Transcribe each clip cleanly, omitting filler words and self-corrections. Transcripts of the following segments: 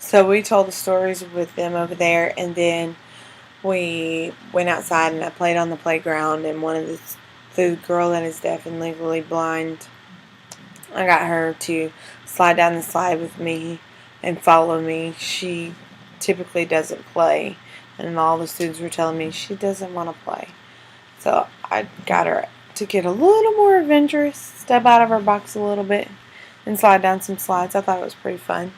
So we told the stories with them over there, and then we went outside and I played on the playground. And the girl that is deaf and legally blind, I got her to slide down the slide with me and follow me. She typically doesn't play, and all the students were telling me she doesn't want to play. So I got her to get a little more adventurous, step out of her box a little bit, and slide down some slides. I thought it was pretty fun.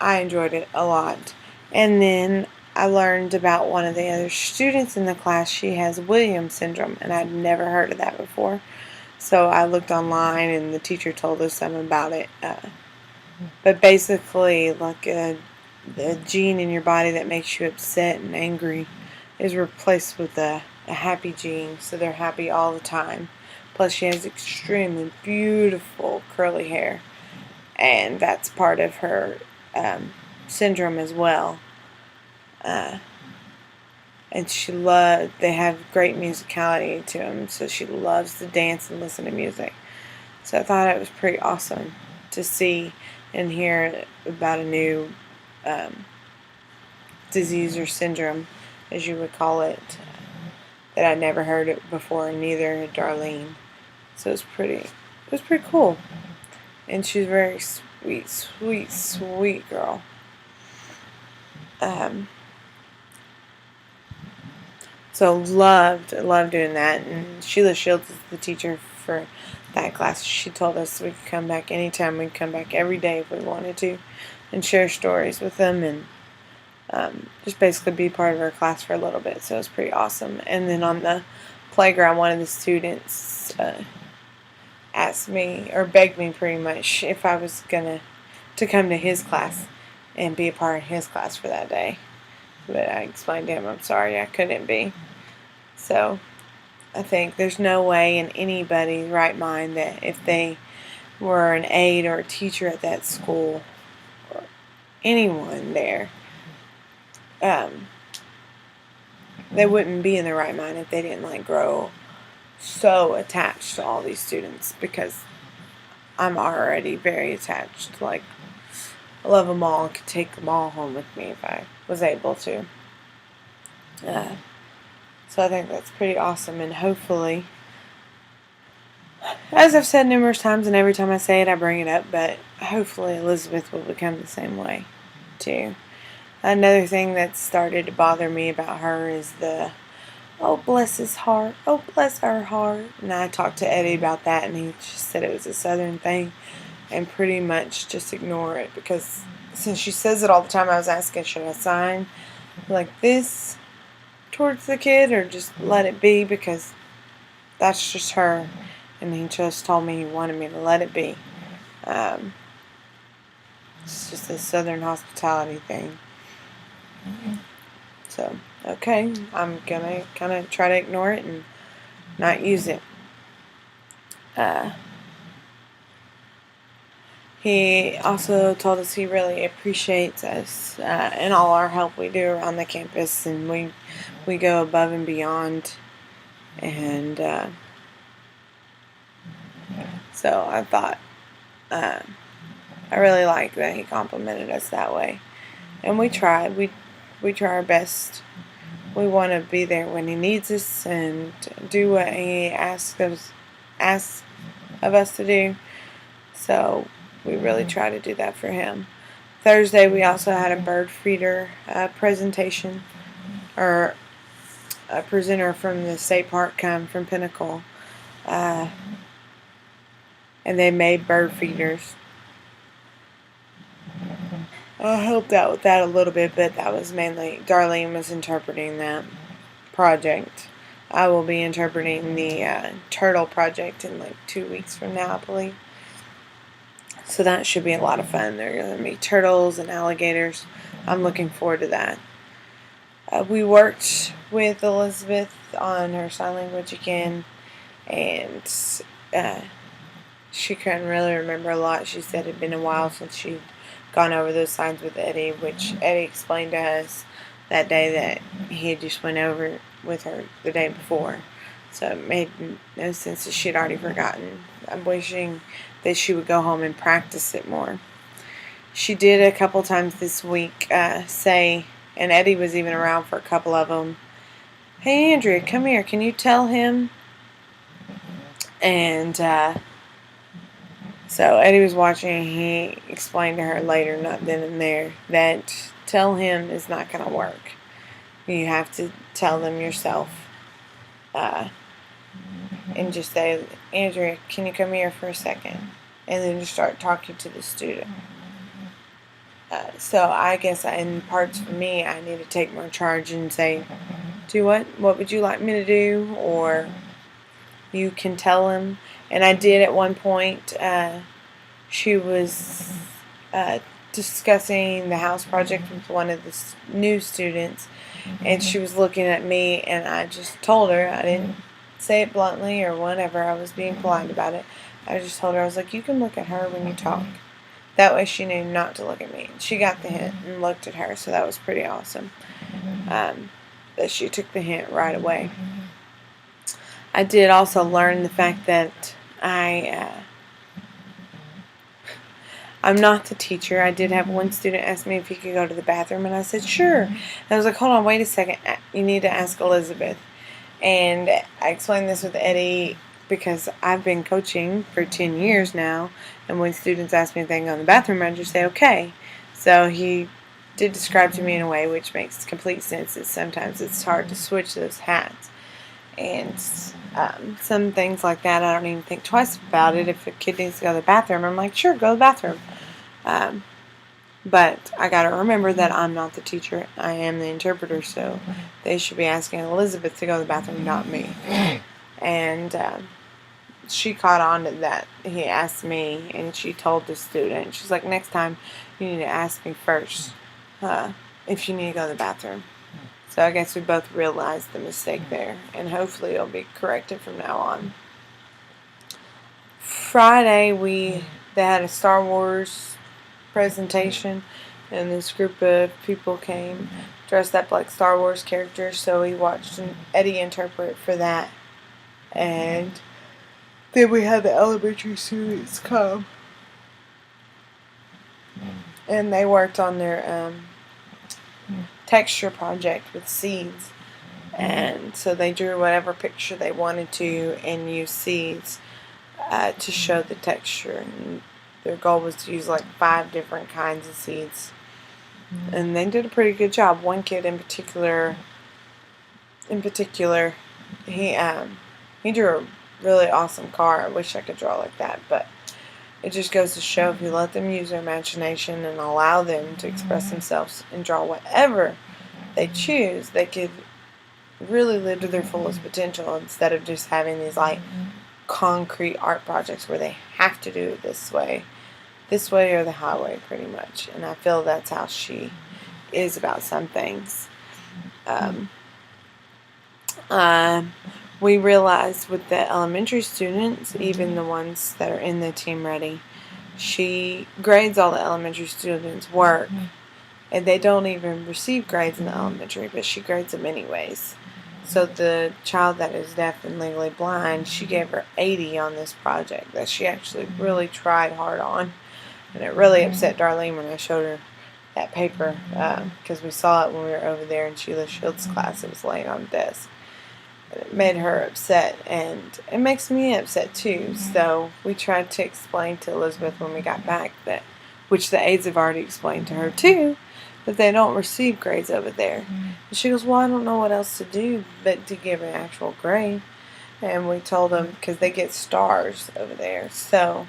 I enjoyed it a lot. And then I learned about one of the other students in the class. She has Williams syndrome, and I'd never heard of that before. So I looked online, and the teacher told us some about it. But basically, like the gene in your body that makes you upset and angry is replaced with a happy gene, so they're happy all the time. Plus, she has extremely beautiful curly hair, and that's part of her syndrome as well. Uh, and they have great musicality to them, so she loves to dance and listen to music. So I thought it was pretty awesome to see and hear about a new um, disease or syndrome, as you would call it, that I'd never heard it before, and neither had Darlene. So it was pretty cool. And she's a very sweet, sweet, sweet girl. Um, so loved doing that. And Sheila Shields is the teacher for that class. She told us we could come back anytime. We'd come back every day if we wanted to, and share stories with them, and just basically be part of our class for a little bit. So it was pretty awesome. And then on the playground, one of the students asked me, or begged me pretty much, if I was gonna to come to his class and be a part of his class for that day. But I explained to him I'm sorry I couldn't be. So I think there's no way in anybody's right mind that if they were an aide or a teacher at that school, or anyone there, um, they wouldn't be in their right mind if they didn't grow so attached to all these students, because I'm already very attached. I love them all. I could take them all home with me if I was able to. Uh, so I think that's pretty awesome, and hopefully, as I've said numerous times, and every time I say it, I bring it up, but hopefully Elizabeth will become the same way too. Another thing that started to bother me about her is oh, bless his heart, oh, bless her heart. And I talked to Eddie about that, and he just said it was a southern thing, and pretty much just ignore it, because since she says it all the time, I was asking, should I sign like this towards the kid or just let it be, because that's just her. And he just told me he wanted me to let it be. It's just a southern hospitality thing. So, okay, I'm gonna kind of try to ignore it and not use it. He also told us he really appreciates us and all our help we do around the campus, and we go above and beyond. And so I thought I really like that he complimented us that way, and we tried. We try our best. We want to be there when he needs us and do what he asks of us to do. So we really try to do that for him. Thursday we also had a bird feeder presentation, or a presenter from the state park come from Pinnacle, and they made bird feeders. I helped out with that a little bit, but that was mainly Darlene was interpreting that project. I will be interpreting the turtle project in 2 weeks from now, I believe. So that should be a lot of fun. There are going to be turtles and alligators. I'm looking forward to that. We worked with Elizabeth on her sign language again, and she couldn't really remember a lot. She said it had been a while since she'd gone over those signs with Eddie, which Eddie explained to us that day that he had just went over with her the day before. So it made no sense that she'd already forgotten. I'm wishing that she would go home and practice it more. she did a couple times this week say, and Eddie was even around for a couple of them, "Hey, Andrea, come here. Can you tell him?" And so Eddie was watching, and he explained to her later, not then and there, that tell him is not going to work. You have to tell them yourself. And just say, "Andrea, can you come here for a second?" And then just start talking to the student. So I guess in parts for me, I need to take more charge and say, "Do what? What would you like me to do?" Or you can tell him. And I did at one point. She was discussing the house project with one of the new students, and she was looking at me, and I just told her, I didn't say it bluntly or whatever, I was being polite about it. I just told her, I was like, "You can look at her when you talk." That way she knew not to look at me. She got the hint and looked at her, so that was pretty awesome. That she took the hint right away. I did also learn the fact that I'm not the teacher. I did have one student ask me if he could go to the bathroom, and I said, "Sure." And I was like, "Hold on, wait a second. You need to ask Elizabeth." And I explained this with Eddie because I've been coaching for 10 years now, and when students ask me if they can go in the bathroom, I just say, "Okay." So he did describe to me in a way which makes complete sense. That sometimes it's hard to switch those hats. And some things like that, I don't even think twice about it. If a kid needs to go to the bathroom, I'm like, "Sure, go to the bathroom." But I got to remember that I'm not the teacher. I am the interpreter, so they should be asking Elizabeth to go to the bathroom, not me. And she caught on to that. He asked me, and she told the student, she's like, "Next time, you need to ask me first if you need to go to the bathroom." So I guess we both realized the mistake there, and hopefully it'll be corrected from now on. Friday, they had a Star Wars presentation, and this group of people came dressed up like Star Wars characters, so we watched Eddie interpret for that. And then we had the elementary students come, and they worked on their texture project with seeds. And so they drew whatever picture they wanted to and used seeds to show the texture. And their goal was to use like 5 different kinds of seeds. And they did a pretty good job. One kid in particular, he drew a really awesome car. I wish I could draw like that, but it just goes to show if you let them use their imagination and allow them to express themselves and draw whatever they choose, they could really live to their fullest potential instead of just having these like concrete art projects where they have to do it this way or the highway, pretty much. And I feel that's how she is about some things. We realized with the elementary students, even the ones that are in the Team Ready, she grades all the elementary students' work, and they don't even receive grades in the elementary, but she grades them anyways. So the child that is deaf and legally blind, she gave her 80 on this project that she actually really tried hard on. And it really upset Darlene when I showed her that paper, because we saw it when we were over there in Sheila Shields' class. It was laying on the desk. It made her upset, and it makes me upset too. So we tried to explain to Elizabeth when we got back that, which the aides have already explained to her too, that they don't receive grades over there. And she goes, "Well, I don't know what else to do but to give an actual grade." And we told them, because they get stars over there. So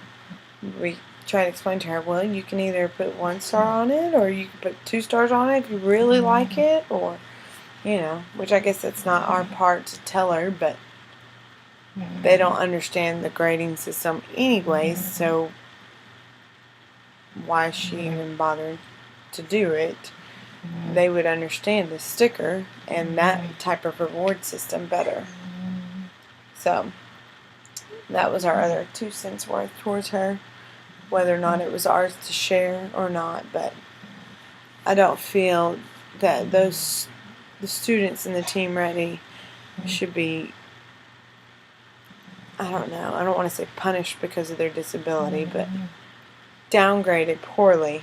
we tried to explain to her, well, you can either put 1 star on it, or you can put 2 stars on it if you really like it, or which I guess that's not our part to tell her, but they don't understand the grading system anyways, so why she even bothered to do it? They would understand the sticker and that type of reward system better. So that was our other 2 cents worth towards her, whether or not it was ours to share or not. But I don't feel that the students in the Team Ready should be, I don't know, I don't want to say punished because of their disability, but downgraded poorly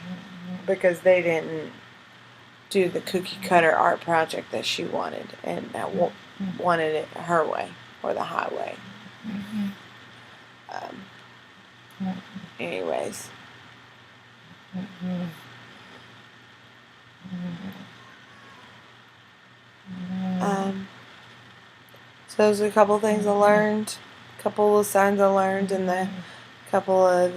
because they didn't do the cookie cutter art project that she wanted, and that wanted it her way or the highway. Anyways. So those are a couple things I learned, a couple of signs I learned, and the couple of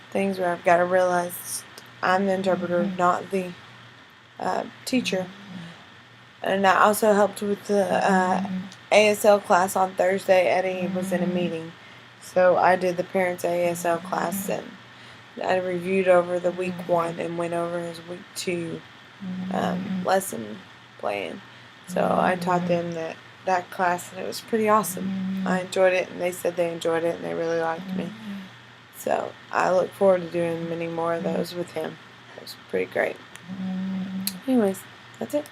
things where I've got to realize I'm the interpreter, not the teacher. And I also helped with the ASL class on Thursday. Eddie was in a meeting, so I did the parents ASL class, and I reviewed over the week 1 and went over his week 2 lesson plan. So I taught them that class, and it was pretty awesome. I enjoyed it, and they said they enjoyed it, and they really liked me. So I look forward to doing many more of those with him. It was pretty great. Anyways, that's it.